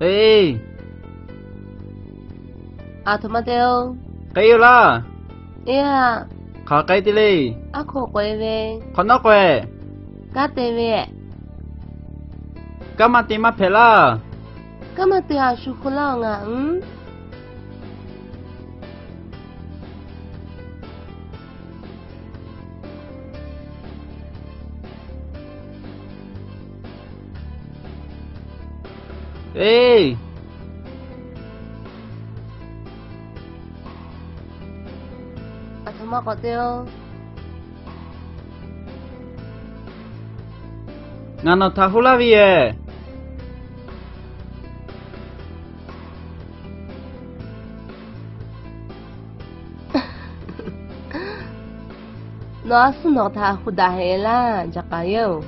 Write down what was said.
Ê, À thôi mà tiêu. kayo la. Yeah, Khá cây tì lì. ako quay về. Khó nó quẹ. Cá tê về. Cá mà tì mà phê la. Cá mà tiêu à su khô lòng à, Ê, À thôi mà có tiêu. ngà nó thả hú la vi e. Nó xin nó thà khu đà hệ la, chắc cả yêu.